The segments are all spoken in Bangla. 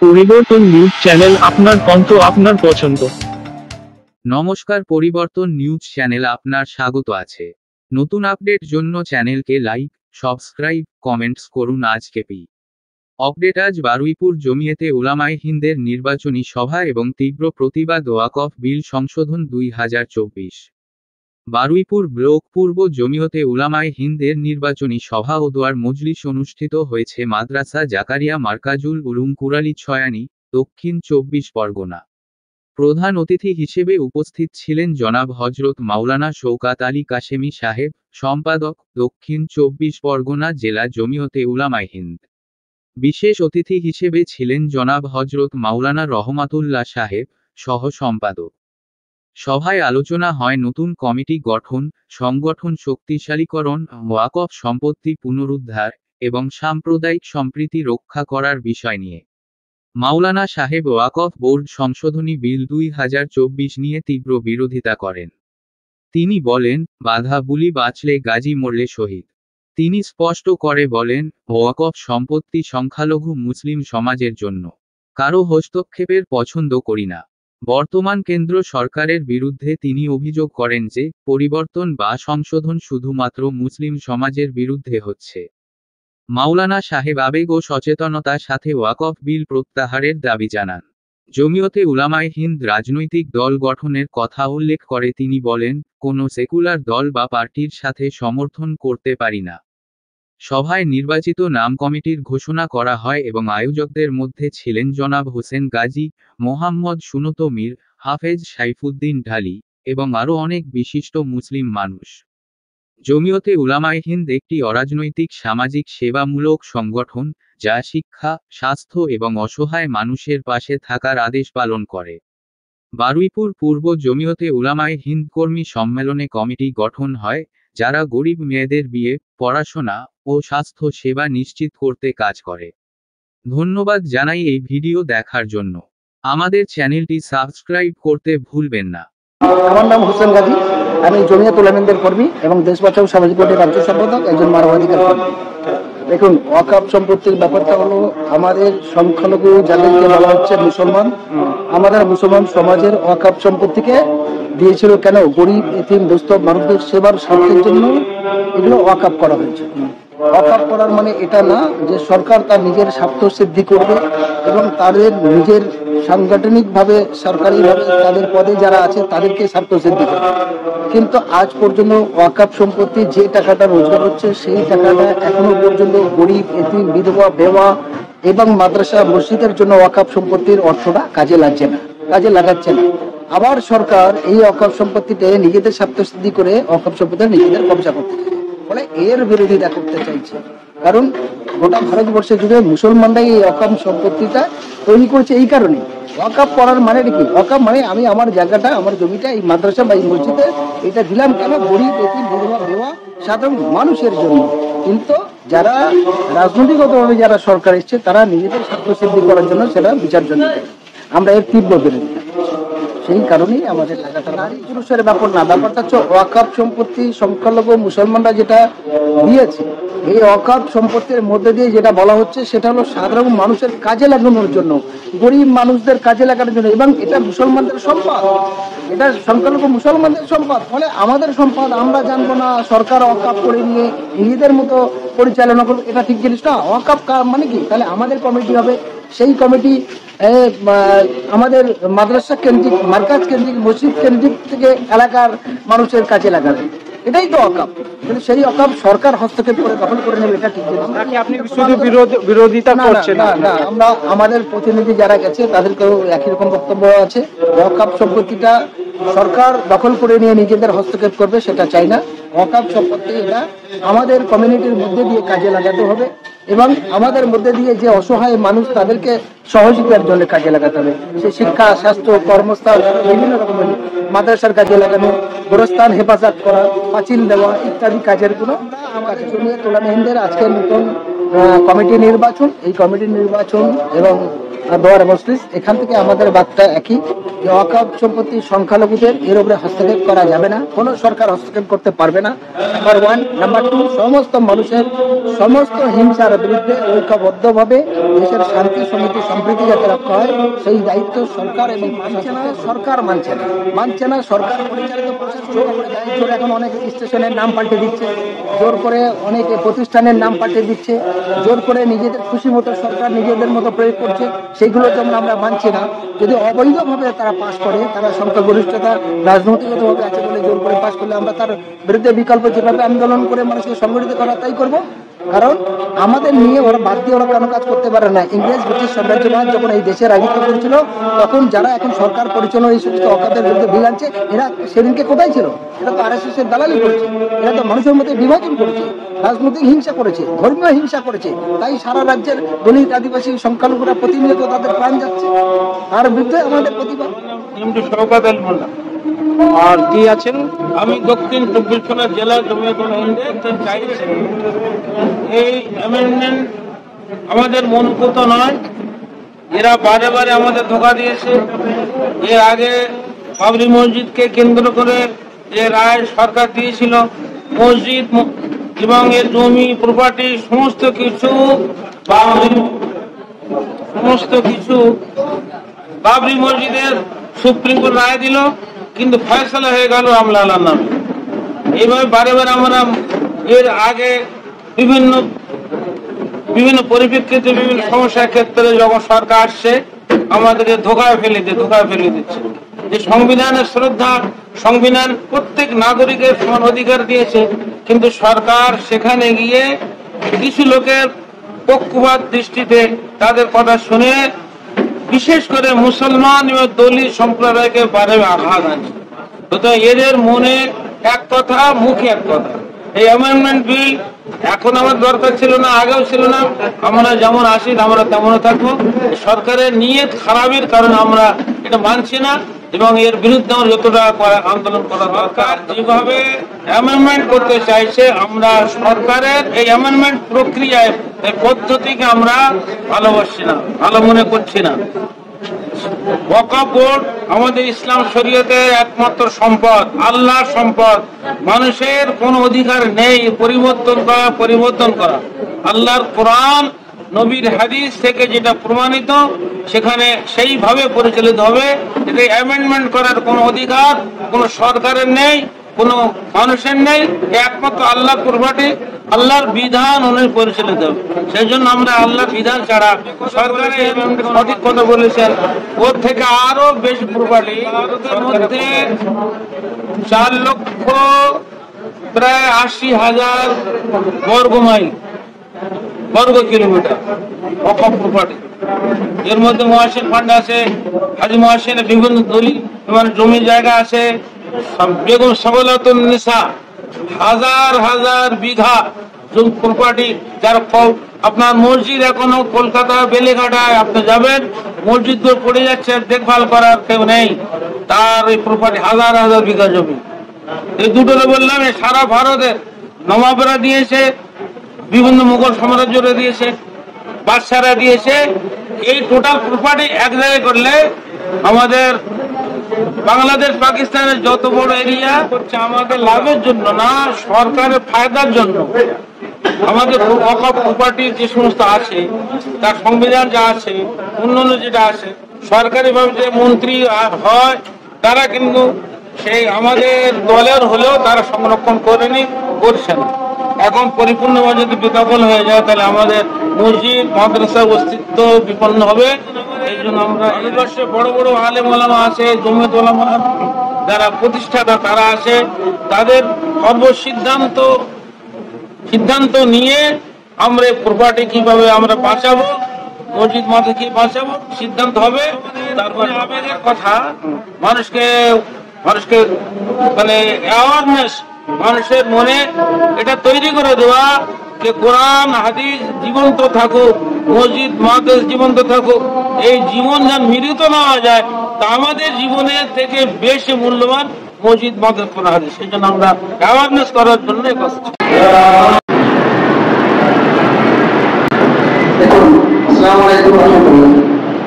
পরিবর্তন নিউজ চ্যানেল, আপনার কণ্ঠ, আপনার পছন্দ। নমস্কার, পরিবর্তন নিউজ চ্যানেল আপনার স্বাগত আছে। নতুন আপডেট জন্য চ্যানেলকে লাইক, সাবস্ক্রাইব, কমেন্টস করুন। আজকে আপডেট। আজ বারুইপুর জমিয়তে উলামায়ে হিন্দের নির্বাচনী সভা এবং তীব্র প্রতিবাদ ওয়াকফ বিল সংশোধন 2024। বারুইপুর ব্লক পূর্ব জমিয়তে উলামায়ে হিন্দের নির্বাচনী সভা ও দোয়ার মজলিস অনুষ্ঠিত হয়েছে মাদ্রাসা জাকারিয়া মার্কাজুল উলুম কুরালি ছয়ানি, দক্ষিণ 24 পরগনা। প্রধান অতিথি হিসেবে উপস্থিত ছিলেন জনাব হজরত মাওলানা শওকাত আলী কাশেমি সাহেব, সম্পাদক, দক্ষিণ 24 পরগনা জেলা জমিয়তে উলামায়ে হিন্দ। বিশেষ অতিথি হিসেবে ছিলেন জনাব হজরত মাওলানা রহমাতুল্লাহ সাহেব, সহ সম্পাদক। সভায় আলোচনা হয় নতুন কমিটি গঠন, সংগঠন শক্তিশালীকরণ, ওয়াকফ সম্পত্তি পুনরুদ্ধার এবং সাম্প্রদায়িক সম্প্রীতি রক্ষা করার বিষয় নিয়ে। মাওলানা সাহেব ওয়াকফ বোর্ড সংশোধনী বিল 2024 নিয়ে তীব্র বিরোধিতা করেন। তিনি বলেন, বাধা বুলি বাঁচলে গাজী মরলে শহীদ। তিনি স্পষ্ট করে বলেন, ওয়াকফ সম্পত্তি সংখ্যালঘু মুসলিম সমাজের জন্য। কারো হস্তক্ষেপের পছন্দ করি না। বর্তমান কেন্দ্র সরকারের বিরুদ্ধে তিনি অভিযোগ করেন যে, পরিবর্তন বা সংশোধন শুধুমাত্র মুসলিম সমাজের বিরুদ্ধে হচ্ছে। মাওলানা সাহেব আবেগ ও সচেতনতার সাথে ওয়াকফ বিল প্রত্যাহারের দাবি জানান। জমিয়তে উলামায়ে হিন্দ রাজনৈতিক দল গঠনের কথা উল্লেখ করে তিনি বলেন, কোনো সেকুলার দল বা পার্টির সাথে সমর্থন করতে পারি না। সভায় নির্বাচিত নাম কমিটির ঘোষণা করা হয় এবং আয়োজকদের মধ্যে ছিলেন জনাব হোসেন গাজী, মোহাম্মদ সুনত মীর, হাফেজ সাইফুদ্দিন ঢালি এবং আরও অনেক বিশিষ্ট মুসলিম মানুষ। জমিয়তে উলামায়ে হিন্দ একটি অরাজনৈতিক সামাজিক সেবামূলক সংগঠন, যা শিক্ষা, স্বাস্থ্য এবং অসহায় মানুষের পাশে থাকার আদেশ পালন করে। বারুইপুর পূর্ব জমিয়তে উলামায়ে হিন্দ কর্মী সম্মেলনে কমিটি গঠন হয়, যারা গরিব মেয়েদের বিয়ে, পড়াশোনা ও স্বাস্থ্য সেবা নিশ্চিত করতে কাজ করে। ধন্যবাদ জানাই এই ভিডিও দেখার জন্য। আমাদের চ্যানেলটি সাবস্ক্রাইব করতে ভুলবেন না। আমার নাম হোসেন গাজী, আমি জমিয়ত উলামায়ে হিন্দের কর্মী এবং দেশ বাঁচাও সামাজিক পার্টির রাজ্য সম্পাদক, একজন মানবাধিকার কর্মী। দেখুন, ওয়াকফ সম্পত্তির ব্যাপারটা হলো, আমাদের সংখ্যালঘু যাদেরকে বলা হচ্ছে মুসলমান, আমাদের মুসলমান সমাজের ওয়াকফ সম্পত্তিকে দিয়েছিল কেন? গরিব, এতিম, দুস্থ মানুষদের সেবার স্বার্থের জন্য এগুলো ওয়াকফ করা হয়েছে। ওয়াকফ করার মানে এটা না যে সরকার তার নিজের স্বার্থ সিদ্ধি করবে এবং তাদের নিজের সাংগঠনিকভাবে, সরকারিভাবে তাদের পদে যারা আছে তাদেরকে স্বার্থ সিদ্ধি করবে। কিন্তু আজ পর্যন্ত ওয়াকফ সম্পত্তি যে টাকাটা রোজগার হচ্ছে, সেই টাকাটা এখনো পর্যন্ত গরিব, এতিম, বিধবা, বেওয়া এবং মাদ্রাসা মসজিদের জন্য ওয়াকফ সম্পত্তির অর্থটা কাজে লাগাচ্ছে না। আবার সরকার এই ওয়াকফ সম্পত্তিতে নিজেদের স্বার্থ সিদ্ধি করে ওয়াকফ সম্পত্তি নিজেদের কবজা করতে চায়, ফলে এর বিরোধিতা করতে চাইছে। কারণ গোটা ভারতবর্ষে জুড়ে মুসলমানরাই এই ওয়াকফ সম্পত্তিটা তৈরি করেছে। এই কারণে ওয়াকফ করার মানে কি? ওয়াকফ মানে আমি আমার জায়গাটা, আমার জমিটা এই মাদ্রাসা বা এই মসজিদে এটা দিলাম কেন? গরিব, এতিম, বিধবা, বেওয়া সাধারণ মানুষের জন্য। কিন্তু যারা রাজনৈতিকগতভাবে যারা সরকার এসছে, তারা নিজেদের স্বার্থ সিদ্ধি করার জন্য সেটা বিচারজন্য। আমরা এর তীব্র বিরোধিতা। সেই কারণেই আমাদের টাকাটা নারী পুরুষের ব্যাপার না, ব্যাপারটা হচ্ছে ওয়াকফ সম্পত্তি সংখ্যালঘু মুসলমানরা যেটা দিয়েছে, এই ওয়াকফ সম্পত্তির মধ্যে দিয়ে যেটা বলা হচ্ছে সেটা হলো সাধারণ মানুষের কাজে লাগানোর জন্য, গরিব মানুষদের কাজে লাগানোর জন্য, এবং এটা মুসলমানদের সম্পদ, এটা সংখ্যালঘু মুসলমানদের সম্পদ। ফলে আমাদের সম্পদ আমরা জানবো না, সরকার ওয়াকফ করে নিয়ে নিজেদের মতো পরিচালনা করবে, এটা ঠিক জিনিস না। ওয়াকফ মানে কি? তাহলে আমাদের কমিটি হবে, সেই কমিটি আমাদের মাদ্রাসা কেন্দ্রিক, মার্কাজ কেন্দ্রিক, মসজিদ কেন্দ্রিক থেকে এলাকার মানুষের কাজে লাগাবে, এটাই তো ওয়াকফ। কিন্তু সেই ওয়াকফ সরকার হস্তক্ষেপ করে দখল করে নেবে, এটা ঠিক জিনিস। আপনি শুধু বিরোধিতা করছেন না, আমরা আমাদের প্রতিনিধি যারা গেছে তাদেরকেও একই রকম বক্তব্য আছে। ওয়াকফ সম্পত্তিটা সরকার দখল করে নিয়ে নিজেদের হস্তক্ষেপ করবে, সেটা চাই না। ওয়াকফ সম্পত্তি এটা আমাদের কমিউনিটির মধ্যে দিয়ে কাজে লাগাতে হবে এবং আমাদের মধ্যে দিয়ে যে অসহায় মানুষ তাদেরকে সহযোগিতার জন্য কাজে লাগাতে হবে। সে শিক্ষা, স্বাস্থ্য, কর্মস্থান, বিভিন্ন রকমের মাদ্রাসার কাজে লাগানো, গোরস্থান হেফাজত করা, পাঁচিল দেওয়া ইত্যাদি কাজের গুলো আমাদের জমিয়ত উলামায়ে হিন্দের আজকের নতুন কমিটি নির্বাচন, এই কমিটি নির্বাচন এবং দোয়ার মজলিস, এখান থেকে আমাদের বার্তা একই যে ওয়াকফ সম্পত্তি সংখ্যালঘুদের এর উপরে হস্তক্ষেপ করা যাবে না, কোনো সরকার হস্তক্ষেপ করতে পারবে না, নাম্বার 1। নাম্বার 2, সমস্ত মানুষের সমস্ত হিংসার বিরুদ্ধে ঐক্যবদ্ধভাবে দেশের শান্তি সমিতি সম্প্রীতি যাতে রক্ষা হয় সেই দায়িত্ব সরকার এবং সরকার মানছে না। সরকার পরিচালিত প্রশাসন জোর এখন অনেক স্টেশনের নাম পাল্টে দিচ্ছে, জোর করে অনেক প্রতিষ্ঠানের নাম পাল্টে দিচ্ছে, জোর করে নিজেদের খুশি মতো সরকার নিজেদের মতো প্রয়োগ করছে। সেইগুলো যেমন আমরা মানছি না। যদি অবৈধভাবে তারা পাশ করে, তারা সংখ্যাগরিষ্ঠতা রাজনৈতিকভাবে আছে বলে জোর করে পাশ করলে আমরা তার বিরুদ্ধে বিকল্প যেভাবে আন্দোলন করে মানুষকে সংগঠিত করা তাই করব। কারণ আমাদের নিয়ে ওরা বাদ দিয়ে ওরা কোনো কাজ করতে পারে না। ইংরেজ ব্রিটিশ সাম্রাজ্যবাদ যখন এই দেশে রাজত্ব করেছিল তখন যারা এখন সরকার পরিচালনা এই সমস্ত অকাতের বিরুদ্ধে বিল আনছে, এরা সেদিনকে কোথায় ছিল? এরা তো RSS এর দালালি করেছে, এরা তো মানুষের মধ্যে বিভাজন করেছে, রাজনৈতিক হিংসা করেছে, ধর্মীয় হিংসা করেছে। তাই সারা রাজ্যের দলিত আদিবাসী সংখ্যালঘুরা প্রতিনিয়ত তাদের প্রাণ যাচ্ছে। তার বিরুদ্ধে আমাদের প্রতিবাদ। আর কি আছেন? আমি দক্ষিণ 24 পরগনা জেলা জমিয়তুল হিন্দ চাইছি এই অ্যামেন্ডমেন্ট আমাদের মনপুত নয়। এরা বারে বারে আমাদের ধোঁকা দিয়েছে। এর আগে বাবরি মসজিদকে কেন্দ্র করে যে রায় সরকার দিয়েছিল, মসজিদ এবং এর জমি প্রপার্টি সমস্ত কিছু বাবরি মসজিদের সুপ্রিম কোর্ট রায় দিল, কিন্তু ফয়সালা হয়ে গেল রামলালার নামে। এইভাবে বারে বারে আমরা এর আগে বিভিন্ন পরিপ্রেক্ষিতে বিভিন্ন সমস্যার ক্ষেত্রে যখন সরকার আসছে আমাদেরকে ধোঁকায় ফেলে দিচ্ছে। যে সংবিধানের শ্রদ্ধা, সংবিধান প্রত্যেক নাগরিকের সমান অধিকার দিয়েছে, কিন্তু সরকার সেখানে গিয়ে কিছু লোকের পক্ষপাত দৃষ্টিতে তাদের কথা শুনে বিশেষ করে মুসলমান এবং দলিত সম্প্রদায়কে বারে আঘাত আনছে। তো এদের মনে এক কথা, মুখে এক কথা। এই অ্যামেন্ডমেন্ট বিল এখন আমার দরকার ছিল না, আগেও ছিল না। আমরা যেমন আসি আমরা তেমনও থাকবো। সরকারের নিয়ত খারাপের কারণে আমরা এটা মানছি না এবং এর বিরুদ্ধে আমরা যতটা আন্দোলন করা দরকার। যেভাবে অ্যামেন্ডমেন্ট করতে চাইছে, আমরা সরকারের এই অ্যামেন্ডমেন্ট প্রক্রিয়ায় এই পদ্ধতিকে আমরা ভালোবাসছি না, ভালো মনে করছি না। ওয়াকফ বোর্ড আমাদের ইসলাম শরীয়তের একমাত্র সম্পদ, আল্লাহর সম্পদ। মানুষের কোনো অধিকার নেই পরিবর্তন করা। আল্লাহর কোরআন, নবীর হাদিস থেকে যেটা প্রমাণিত সেখানে সেইভাবে পরিচালিত হবে। এতে অ্যামেন্ডমেন্ট করার কোনো অধিকার কোনো সরকারের নেই, কোনো মানুষের নেই। একমাত্র আল্লাহর প্রপার্টি, আল্লাহর বিধান অনুযায়ী পরিচালিত হবে। সেই জন্য আমরা আল্লাহর বিধান ছাড়া সরকারের সঠিক কথা বলেছেন, ওর থেকে আরো বেশি প্রপার্টি ভারতের মধ্যে 4 লক্ষ প্রায় 80,000 বর্গ কিলোমিটার ওয়াকফ প্রপার্টি। এর মধ্যে মহাসিন ফান্ড আছে, হাজি মহাসিনের বিভিন্ন দলিল মানে জমি জায়গা আছে, বেগম সাবলাতুন নিসা হাজার বিঘা প্রপার্টি। যার আপনার মসজিদ এখনো কলকাতা বেলেঘাটায় আপনি যাবেন, মসজিদ গুলো পড়ে যাচ্ছে, দেখভাল করার কেউ নেই। তার এই প্রপার্টি হাজার বিঘা জমি। এই দুটো বললাম, সারা ভারতের নবাবরা দিয়েছে, বিভিন্ন মুঘল সাম্রাজ্যরা দিয়েছে, বাদশারা দিয়েছে। এই টোটাল প্রপার্টি এক জায়গায় করলে আমাদের বাংলাদেশ পাকিস্তানের যত বড় এরিয়া হচ্ছে আমাদের লাভের জন্য না, সরকারের ফায়দার জন্য। আমাদের ওয়াকফ প্রপার্টির যে সমস্ত আছে, তার সংবিধান যা আছে, অন্যান্য যেটা আছে, সরকারিভাবে যে মন্ত্রী হয় তারা কিন্তু সেই আমাদের দলের হলেও তারা সংরক্ষণ করছেন। এখন পরিপূর্ণভাবে যদি বিকল্প হয়ে যায় তাহলে আমাদের মসজিদ মাদ্রাসার অস্তিত্ব বিপন্ন হবে। এই জন্য আমরা এই বর্ষে বড় বড় আলেম ওলামা আছে, জমিয়ত ওলামা যারা প্রতিষ্ঠাতা তারা আছে, তাদের সিদ্ধান্ত নিয়ে আমরা প্রপার্টি কিভাবে আমরা বাঁচাবো, মসজিদ মাদ্রাসা কি বাঁচাবো সিদ্ধান্ত হবে। তারপরে আবেগের কথা মানুষকে মানে অ্যাওয়ারনেস মানুষের মনে এটা তৈরি করে দেওয়া যে কোরআন হাদিস জীবন্ত থাকুক, মসজিদ মাদ্রাসা জীবন্ত থাকুক। এই জীবন যেন মিলিত না হয়ে যায়, তা আমাদের জীবনের থেকে বেশি মূল্যবান মসজিদ মাদ্রাসা কোরআন হাদিস। সেই জন্য আমরা অ্যাওয়ারনেস করার জন্য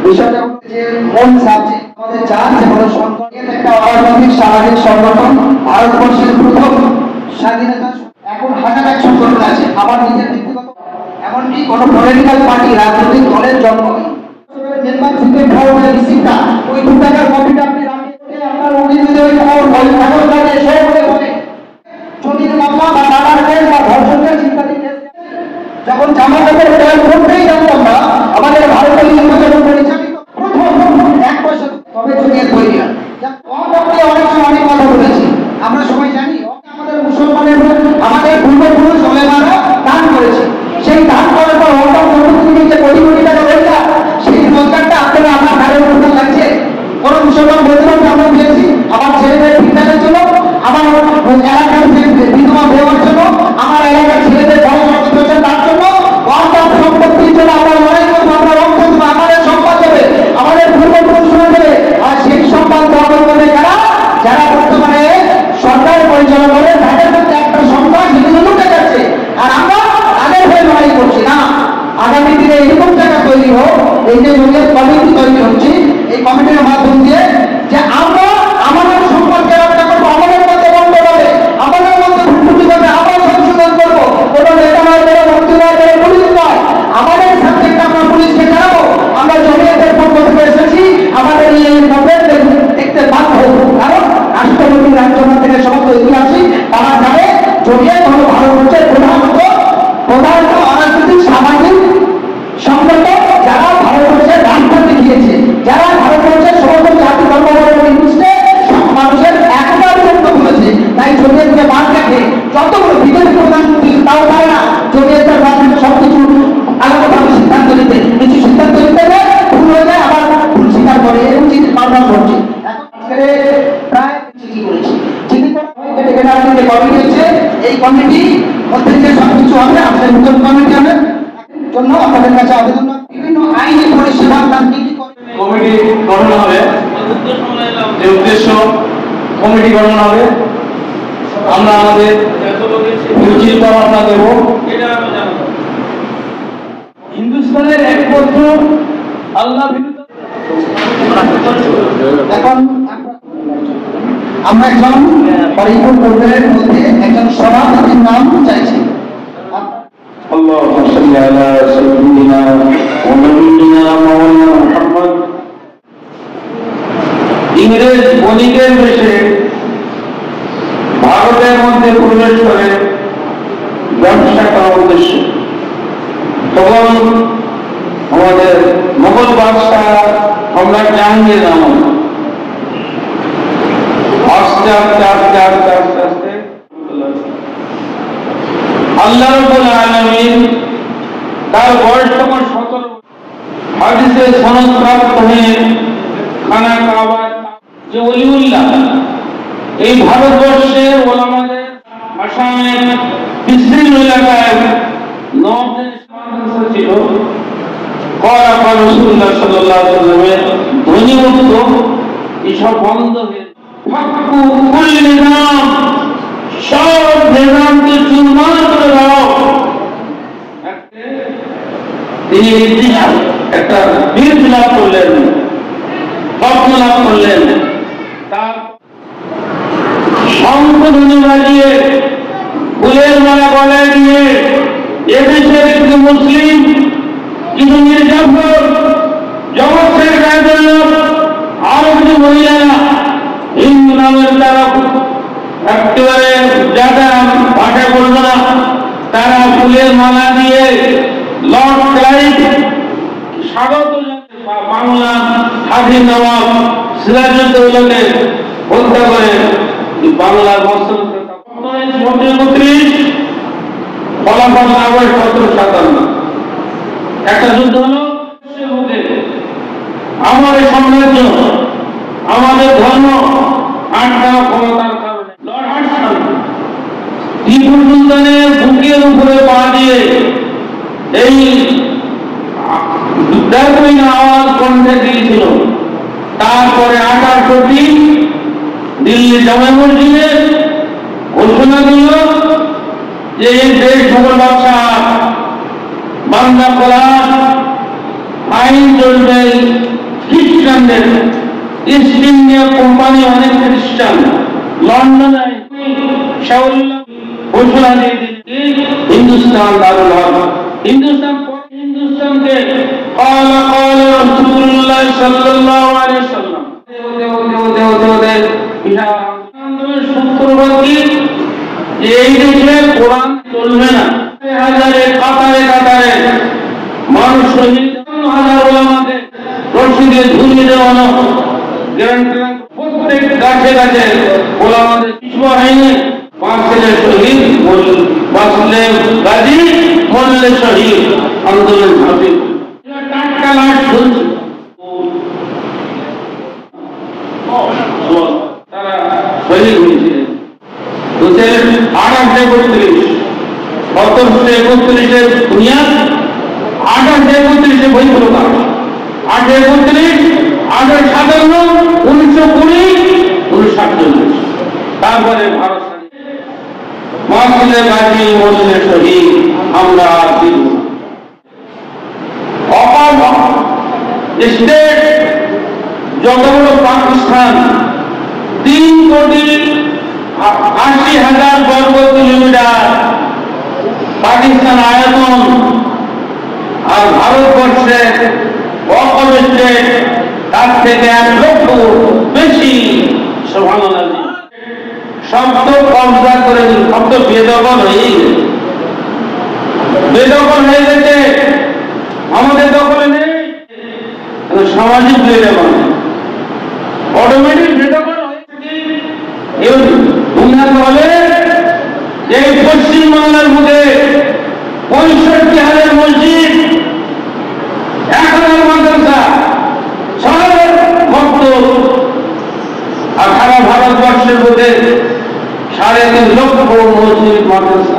বিষয়টা হচ্ছে যে মূল সাবজেক্ট আমাদের চার্চ সামাজিক সংগঠন, ভারতবর্ষের প্রথম স্বাধীনতা। এখন হাজার এক সংগঠন আছে, আমার নিজের ব্যক্তিগত, এমনকি কোনো পলিটিক্যাল পার্টি রাজনৈতিক দলের জন্ম নেই। মেম্বারশিপের ফর্মের রিসিপ্টটা, ওই 2 টাকার কপিটা আপনি রাখেন, আপনার অভিযোগে ওই কাগজ লাগে সব বলে জমির মামলা বা টাকার কেস বা ধর্ষণের ইত্যাদি কেস। যখন জামা কাপড় তৈরি করতেই জানতাম না, আমাদের ভারতীয় নির্বাচন পরিচালিত প্রথম 1 বছর তবে জমির তৈরি হয়। অনেক সময় অনেক কথা বলেছি, আমরা সবাই জানি আমাদের মুসলমানের আমাদের পূর্বপুরুষ ওলেমারা দান করেছে। সেই দান করার পর ওটা সম্পত্তি যে কোটি কোটি টাকা রোজগার, সেই রোজগারটা আপনারা আমার ঘরের উপর লাগছে। কোন মুসলমান বলতে পারবে আমরা পেয়েছি আমার ছেলেদের শিক্ষার জন্য, আমার এলাকার বিধবা দেওয়ার জন্য, আমার এলাকার ছেলেদের পড়াশোনা করতে তার জন্য, অর্থাৎ সম্পত্তির জন্য আমরা লড়াই করবো, আমরা রক্ত দেবো, আমাদের সম্পদ দেবে, আমাদের পূর্বপুরুষরা দেবে। আর সেই সম্পদ দেওয়া করবে কারা? যারা বর্তমানে সরকার পরিচালনা করে, তাদের মধ্যে একটা সংখ্যা সেগুলো লুটে যাচ্ছে, আর আমরা তাদের হয়ে লড়াই করছি না। আগামী দিনে এরকম জায়গা তৈরি হোক, এই যে জমির কমিটি তৈরি হচ্ছে, এই কমিটির মাধ্যম দিয়ে যে আমরা আমাদের সম্পর্কে রক্ষা করবো, আমাদের মধ্যে বন্ধ হবে, আমাদের মধ্যে ভুলভুটি হবে, আমরা সংশোধন করবো। কোনো নেতা নয়, কোনো মন্ত্রী নয়, কোনো পুলিশ নয়, আমাদের সাবজেক্ট আমরা পুলিশকে জানাবো আমরা জমিয়তের পক্ষ থেকে এসেছি, আমাদের এই প্রবলেম দেখতে বাধ্য। কারণ রাষ্ট্রপতি রাজ্যসভা থেকে সমস্ত ঐতিহাসিক তারা জানে জমিয়ত হলো ভারতবর্ষের প্রধান অরাজনৈতিক সামাজিক সংগঠন, যারা ভারতবর্ষের রাস্তা দেখিয়েছে, যারা ভারতবর্ষের সমস্ত জাতি ধর্মবর্ণ নির্দিষ্টে সব মানুষের একবার জন্য করেছে। তাই জমিয়তকে বাদ রেখে যতগুলো বিদেশি প্রধানমন্ত্রী তাও পারে না জমিয়তের রাজনীতি সবকিছু আলাদাভাবে সিদ্ধান্ত নিতে, কিছু সিদ্ধান্ত নিতে গেলে ভুল হয়ে যায়, আবার ভুল স্বীকার করে এবং চিঠি পাল্টা করছে। এখন প্রায় চিঠি করেছি, চিঠি কমিটি হচ্ছে, এই কমিটি মধ্যে যে সবকিছু হবে আপনাদের নতুন কমিটি হবে জন্য আপনাদের কাছে আবেদন, বিভিন্ন আইনি পরিষেবা কমিটি গঠন হবে, যে উদ্দেশ্য কমিটি গঠন হবে, আমরা আমাদের চিন্তা ভাবনা দেব। হিন্দুস্তানের একমাত্র আল্লাহ বিরুদ্ধে এখন আমরা একজন পরিপূর্ণ পরিবারের মধ্যে একজন সভাপতির নাম চাইছি। اللهم صل على سيدنا ونبينا مولانا محمد। ইংরেজ বণিকের বেশে ভারতের মধ্যে প্রবেশ করে ব্যবসা করার উদ্দেশ্য, তখন আমাদের মোগল বাদশাহ সম্রাট জাহাঙ্গীর নামক আস্তে আস্তে আস্তে আস্তে আস্তে আস্তে আল্লাহ রাব্বুল আলামিন তার বয়স তখন 17, হাদিসে সনদ প্রাপ্ত হয়ে খানা কাবা যে ওলিউল্লাহ এই ভারতবর্ষের ওলামাদের আসামে বিস্তীর্ণ এলাকায় 9 দিন মাদ্রাসা ছিল। করা রাসূলুল্লাহ সাল্লাল্লাহু আলাইহি ওয়াসাল্লামের ধ্বনিমুক্ত এসব বন্ধ হয়ে ফাক্কু কুল্লি নিজাম, সব নিজামকে চুরমার করে দাও। তিনি একটা বীর লাভ করলেন, স্বপ্ন লাভ করলেন। তার সংশোধনী বাজিয়ে ফুলের মালা গলায় দিয়ে এদেশের একটি মুসলিম কিন্তু মির্জাফর জগৎের গায়ের আরো কিছু মহিলারা হিন্দু নামের তারা একেবারে যারা ভাষা বলবো না, তারা ফুলের মালা দিয়ে লর্ড ক্লাইভ স্বাগত বাংলা হাজির নবাব সিরাজউদ্দৌলাকে হত্যা করে বাংলার বর্ষণ 1939 ফলাফল আগস্ট 1757 একটা যুদ্ধ হলো। আমাদের সাম্রাজ্য, আমাদের ধর্ম আটকা ক্ষমতার কারণে লর্ড হার্টসন টিপু সুলতানের বুকের উপরে পা দিয়ে এই আওয়াজ কণ্ঠে দিয়েছিল। তারপরে 1800 দিল্লি জামে মসজিদে ঘোষণা দিল যে এই দেশ মোগল বাদশাহ বাংলা কোরআন আইন চলবে খ্রিস্টানদের। ইস্ট ইন্ডিয়া কোম্পানি অনেক খ্রিস্টান, লন্ডনে শাহুল্লাহ ঘোষণা দিয়ে দিলেন হিন্দুস্তান দারুল হক। হিন্দুস্তানকে قال রাসূলুল্লাহ সাল্লাল্লাহু আলাইহি ওয়াসাল্লাম সূত্রপাত যে এই দেশে কোরআন চলবে না, হাজারে কাতারে কাতারে মানুষ শহীদ, হাজার ওলামাকে রশিদে ঝুলিয়ে দেওয়ানো, প্রত্যেক গাছে গাছে ওলামাদের কিছু হয়নি। বাঁচলে শহীদ, বাঁচলে গাজী, মরলে শহীদ আন্দোলন ঝাঁপি টাটকা লাশ ঝুলছে। তারা শহীদ হয়েছিলেন 1831, 1731 বুনিয়াদ, 1831 বই প্রকাশ, 1831, 1857, 1920, 1947, তারপরে ভারত মাসলে গাজী মরলে শহীদ আমরা দিব। স্টেট যত বড় পাকিস্তান 3,80,000 বর্গ কিলোমিটার পাকিস্তান আয়তন, আর ভারতবর্ষে ওয়াকফ স্টেট তার থেকে 1 লক্ষ বেশি। সুবহানাল্লাহ, সব তো কবজা করে দিন, সব তো বেদখল হয়ে গেছে, বেদখল হয়ে গেছে, আমাদের দখলে নেই। সামাজিক বেদখল, অটোমেটিক বেদখল হয়ে বলে যে পশ্চিমবাংলার মধ্যে 65,000 মসজিদ, 1,000 মাদ্রাসা, 6,000 ভক্ত, আর সারা ভারতবর্ষের মধ্যে 3.5 লক্ষ মসজিদ মাদ্রাসা।